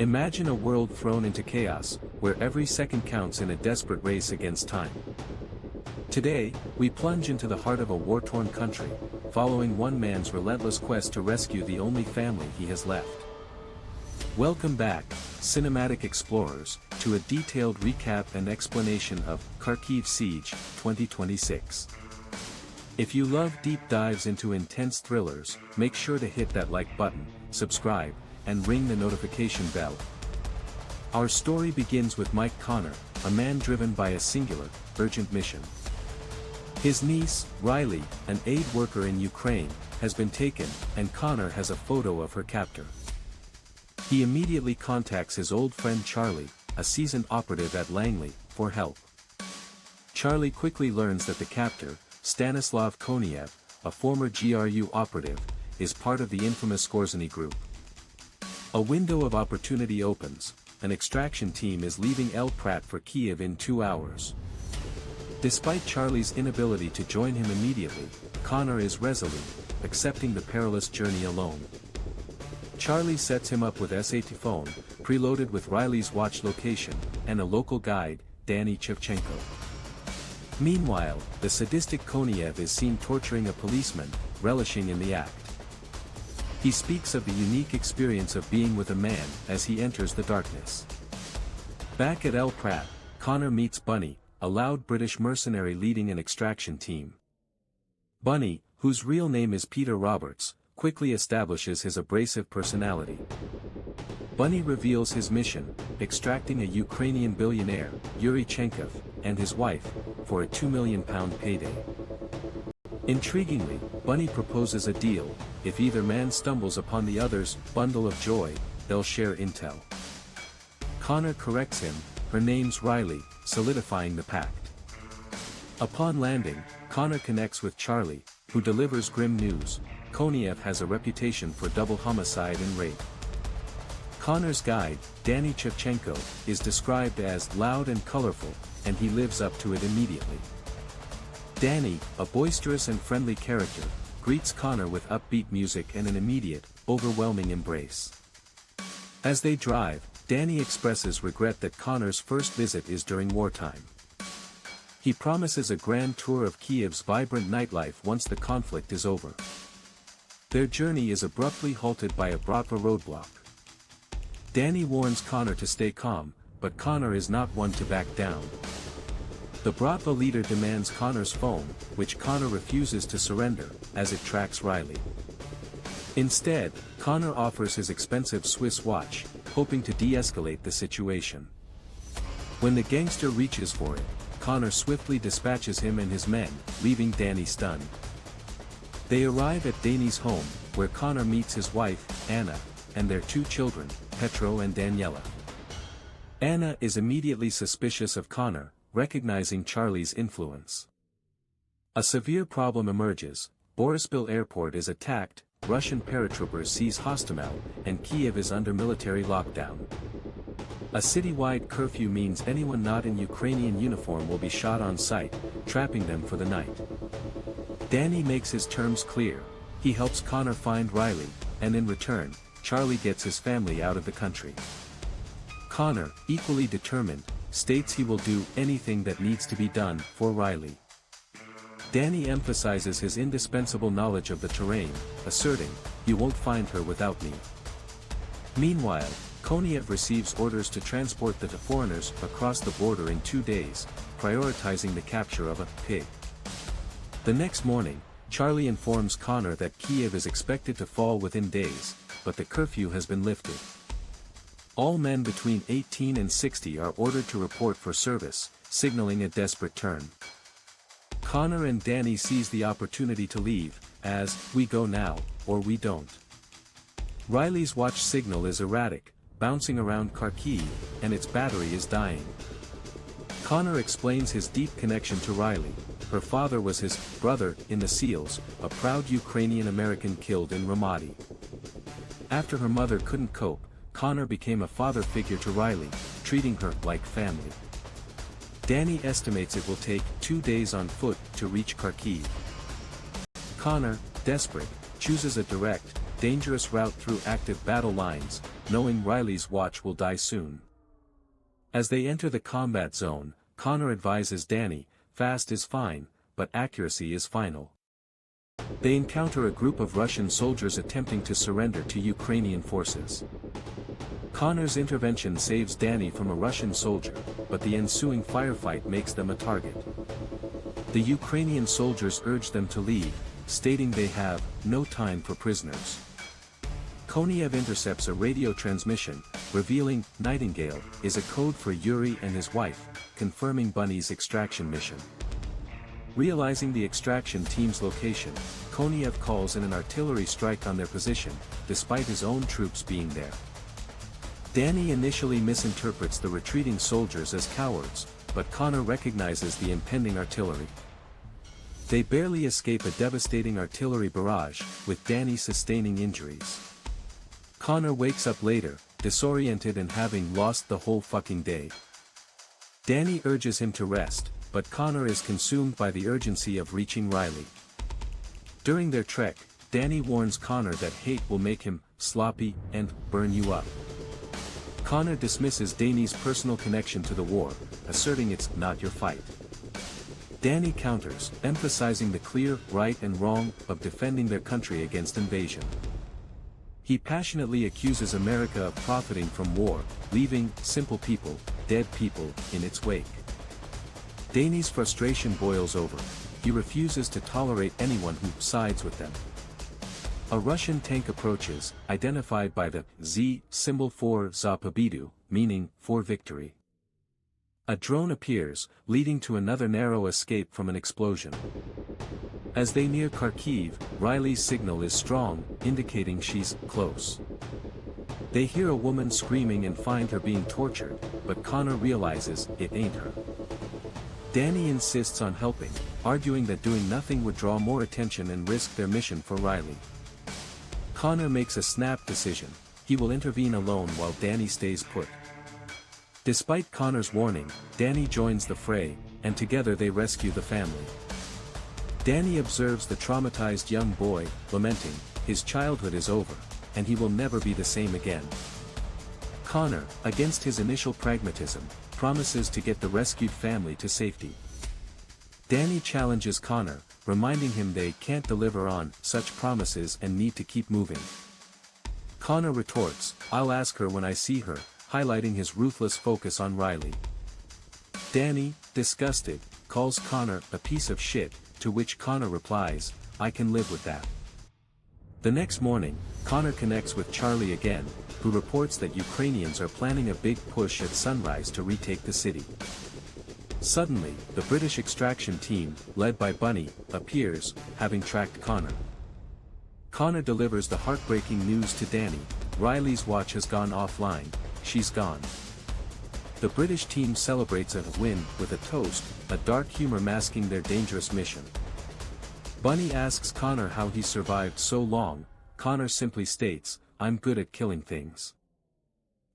Imagine a world thrown into chaos, where every second counts in a desperate race against time. Today, we plunge into the heart of a war-torn country, following one man's relentless quest to rescue the only family he has left. Welcome back, cinematic explorers, to a detailed recap and explanation of Kharkiv Siege 2026. If you love deep dives into intense thrillers, make sure to hit that like button, subscribe, and ring the notification bell. Our story begins with Mike Connor, a man driven by a singular, urgent mission. His niece, Riley, an aid worker in Ukraine, has been taken, and Connor has a photo of her captor. He immediately contacts his old friend Charlie, a seasoned operative at Langley, for help. Charlie quickly learns that the captor, Stanislav Koniev, a former GRU operative, is part of the infamous Skorzeny group. A window of opportunity opens. An extraction team is leaving El Prat for Kiev in 2 hours. Despite Charlie's inability to join him immediately, Connor is resolute, accepting the perilous journey alone. Charlie sets him up with SAT phone, preloaded with Riley's watch location, and a local guide, Dany Chevchenko. Meanwhile, the sadistic Koniev is seen torturing a policeman, relishing in the act. He speaks of the unique experience of being with a man as he enters the darkness. Back at El Prat, Connor meets Bunny, a loud British mercenary leading an extraction team. Bunny, whose real name is Peter Roberts, quickly establishes his abrasive personality. Bunny reveals his mission, extracting a Ukrainian billionaire, Yuri Chenkov, and his wife, for a £2 million payday. Intriguingly, Bunny proposes a deal: if either man stumbles upon the other's bundle of joy, they'll share intel. Connor corrects him, her name's Riley, solidifying the pact. Upon landing, Connor connects with Charlie, who delivers grim news: Koniev has a reputation for double homicide and rape. Connor's guide, Dany Chevchenko, is described as loud and colorful, and he lives up to it immediately. Dany, a boisterous and friendly character, greets Connor with upbeat music and an immediate, overwhelming embrace. As they drive, Dany expresses regret that Connor's first visit is during wartime. He promises a grand tour of Kiev's vibrant nightlife once the conflict is over. Their journey is abruptly halted by a Bratva roadblock. Dany warns Connor to stay calm, but Connor is not one to back down. The Bratva leader demands Connor's phone, which Connor refuses to surrender, as it tracks Riley. Instead, Connor offers his expensive Swiss watch, hoping to de-escalate the situation. When the gangster reaches for it, Connor swiftly dispatches him and his men, leaving Dany stunned. They arrive at Dany's home, where Connor meets his wife, Anna, and their 2 children, Petro and Daniela. Anna is immediately suspicious of Connor, recognizing Charlie's influence. A severe problem emerges: Borispil airport is attacked, Russian paratroopers seize Hostomel, and Kiev is under military lockdown. A citywide curfew means anyone not in Ukrainian uniform will be shot on sight, trapping them for the night. Dany makes his terms clear: he helps Connor find Riley, and in return, Charlie gets his family out of the country. Connor, equally determined, states he will do anything that needs to be done for Riley. Dany emphasizes his indispensable knowledge of the terrain, asserting, "You won't find her without me." Meanwhile, Koniev receives orders to transport the foreigners across the border in 2 days, prioritizing the capture of a pig. The next morning, Charlie informs Connor that Kiev is expected to fall within days, but the curfew has been lifted. All men between 18 and 60 are ordered to report for service, signaling a desperate turn. Connor and Dany seize the opportunity to leave, as, "We go now, or we don't." Riley's watch signal is erratic, bouncing around Kharkiv, and its battery is dying. Connor explains his deep connection to Riley. Her father was his brother in the SEALs, a proud Ukrainian-American killed in Ramadi. After her mother couldn't cope, Connor became a father figure to Riley, treating her like family. Dany estimates it will take 2 days on foot to reach Kharkiv. Connor, desperate, chooses a direct, dangerous route through active battle lines, knowing Riley's watch will die soon. As they enter the combat zone, Connor advises Dany, fast is fine, but accuracy is final. They encounter a group of Russian soldiers attempting to surrender to Ukrainian forces. Connor's intervention saves Dany from a Russian soldier, but the ensuing firefight makes them a target. The Ukrainian soldiers urge them to leave, stating they have no time for prisoners. Koniev intercepts a radio transmission, revealing Nightingale is a code for Yuri and his wife, confirming Bunny's extraction mission. Realizing the extraction team's location, Koniev calls in an artillery strike on their position, despite his own troops being there. Dany initially misinterprets the retreating soldiers as cowards, but Connor recognizes the impending artillery. They barely escape a devastating artillery barrage, with Dany sustaining injuries. Connor wakes up later, disoriented and having lost the whole fucking day. Dany urges him to rest, but Connor is consumed by the urgency of reaching Riley. During their trek, Dany warns Connor that hate will make him sloppy and burn you up. Connor dismisses Dany's personal connection to the war, asserting it's not your fight. Dany counters, emphasizing the clear right and wrong of defending their country against invasion. He passionately accuses America of profiting from war, leaving simple people, dead people, in its wake. Dany's frustration boils over. He refuses to tolerate anyone who sides with them. A Russian tank approaches, identified by the Z symbol for Za Pobedu, meaning for victory. A drone appears, leading to another narrow escape from an explosion. As they near Kharkiv, Riley's signal is strong, indicating she's close. They hear a woman screaming and find her being tortured, but Connor realizes it ain't her. Dany insists on helping, arguing that doing nothing would draw more attention and risk their mission for Riley. Connor makes a snap decision. He will intervene alone while Dany stays put. Despite Connor's warning, Dany joins the fray, and together they rescue the family. Dany observes the traumatized young boy, lamenting, his childhood is over, and he will never be the same again. Connor, against his initial pragmatism, promises to get the rescued family to safety. Dany challenges Connor, reminding him they can't deliver on such promises and need to keep moving. Connor retorts, I'll ask her when I see her, highlighting his ruthless focus on Riley. Dany, disgusted, calls Connor a piece of shit, to which Connor replies, I can live with that. The next morning, Connor connects with Charlie again, who reports that Ukrainians are planning a big push at sunrise to retake the city. Suddenly, the British extraction team, led by Bunny, appears, having tracked Connor. Connor delivers the heartbreaking news to Dany, Riley's watch has gone offline, she's gone. The British team celebrates a win with a toast, a dark humor masking their dangerous mission. Bunny asks Connor how he survived so long. Connor simply states, I'm good at killing things.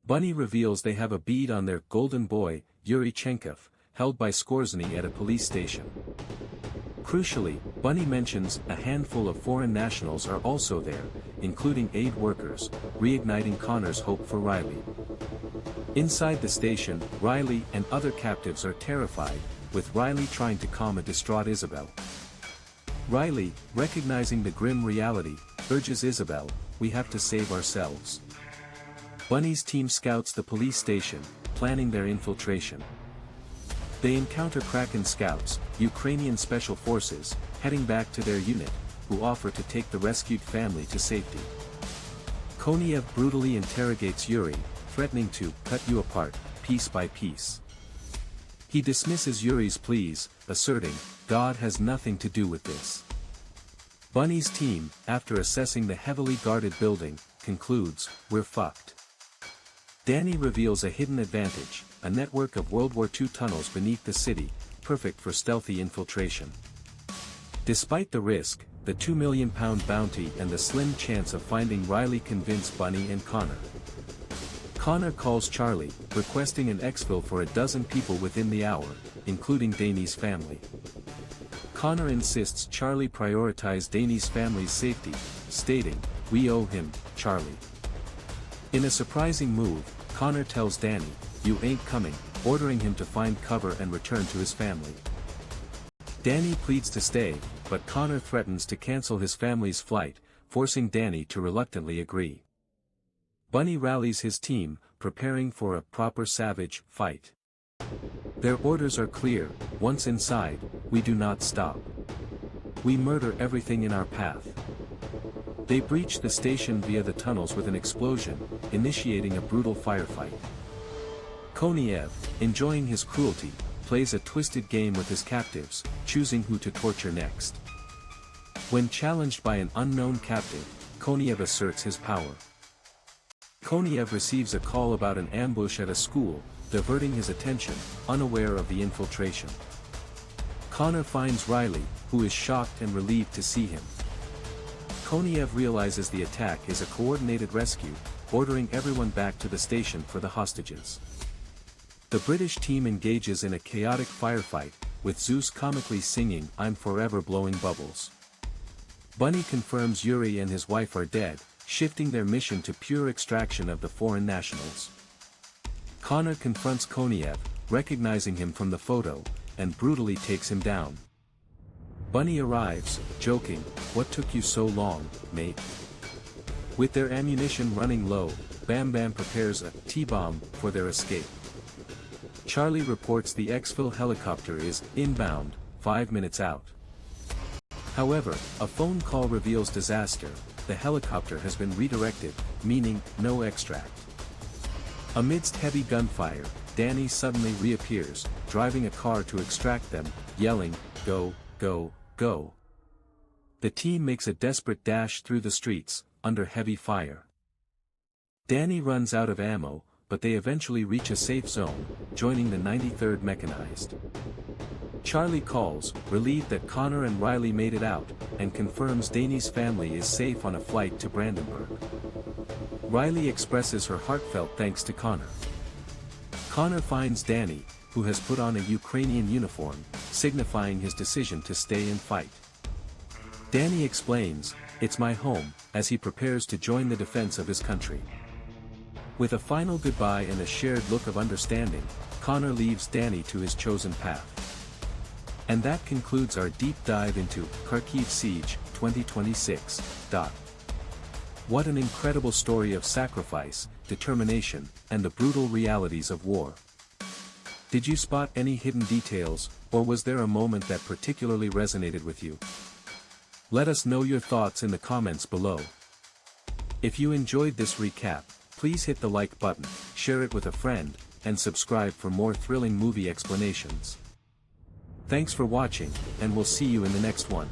Bunny reveals they have a bead on their golden boy, Chevchenko, held by Skorzeny at a police station. Crucially, Bunny mentions a handful of foreign nationals are also there, including aid workers, reigniting Connor's hope for Riley. Inside the station, Riley and other captives are terrified, with Riley trying to calm a distraught Isabel. Riley, recognizing the grim reality, urges Isabel, we have to save ourselves. Bunny's team scouts the police station, planning their infiltration. They encounter Kraken scouts, Ukrainian special forces, heading back to their unit, who offer to take the rescued family to safety. Koniev brutally interrogates Yuri, threatening to cut you apart, piece by piece. He dismisses Yuri's pleas, asserting, God has nothing to do with this. Bunny's team, after assessing the heavily guarded building, concludes, we're fucked. Dany reveals a hidden advantage, a network of World War II tunnels beneath the city, perfect for stealthy infiltration. Despite the risk, the £2 million bounty and the slim chance of finding Riley convince Bunny and Connor. Connor calls Charlie, requesting an exfil for 12 people within the hour, including Dany's family. Connor insists Charlie prioritize Dany's family's safety, stating, we owe him, Charlie. In a surprising move, Connor tells Dany, "You ain't coming," ordering him to find cover and return to his family. Dany pleads to stay, but Connor threatens to cancel his family's flight, forcing Dany to reluctantly agree. Bunny rallies his team, preparing for a proper savage fight. Their orders are clear: once inside, we do not stop. We murder everything in our path. They breach the station via the tunnels with an explosion, initiating a brutal firefight. Koniev, enjoying his cruelty, plays a twisted game with his captives, choosing who to torture next. When challenged by an unknown captive, Koniev asserts his power. Koniev receives a call about an ambush at a school, diverting his attention, unaware of the infiltration. Connor finds Riley, who is shocked and relieved to see him. Koniev realizes the attack is a coordinated rescue, ordering everyone back to the station for the hostages. The British team engages in a chaotic firefight, with Zeus comically singing "I'm Forever Blowing Bubbles." Bunny confirms Yuri and his wife are dead, shifting their mission to pure extraction of the foreign nationals. Connor confronts Koniev, recognizing him from the photo, and brutally takes him down. Bunny arrives, joking, "What took you so long, mate?" With their ammunition running low, Bam Bam prepares a T-bomb for their escape. Charlie reports the exfil helicopter is inbound, 5 minutes out. However, a phone call reveals disaster: the helicopter has been redirected, meaning no extract. Amidst heavy gunfire, Dany suddenly reappears, driving a car to extract them, yelling, "Go, go, go." The team makes a desperate dash through the streets, under heavy fire. Dany runs out of ammo, but they eventually reach a safe zone, joining the 93rd Mechanized. Charlie calls, relieved that Connor and Riley made it out, and confirms Dany's family is safe on a flight to Brandenburg. Riley expresses her heartfelt thanks to Connor. Connor finds Dany, who has put on a Ukrainian uniform, signifying his decision to stay and fight. Dany explains, "It's my home," as he prepares to join the defense of his country. With a final goodbye and a shared look of understanding, Connor leaves Dany to his chosen path. And that concludes our deep dive into Kharkiv Siege 2026. What an incredible story of sacrifice, determination, and the brutal realities of war. Did you spot any hidden details, or was there a moment that particularly resonated with you? Let us know your thoughts in the comments below. If you enjoyed this recap, please hit the like button, share it with a friend, and subscribe for more thrilling movie explanations. Thanks for watching, and we'll see you in the next one.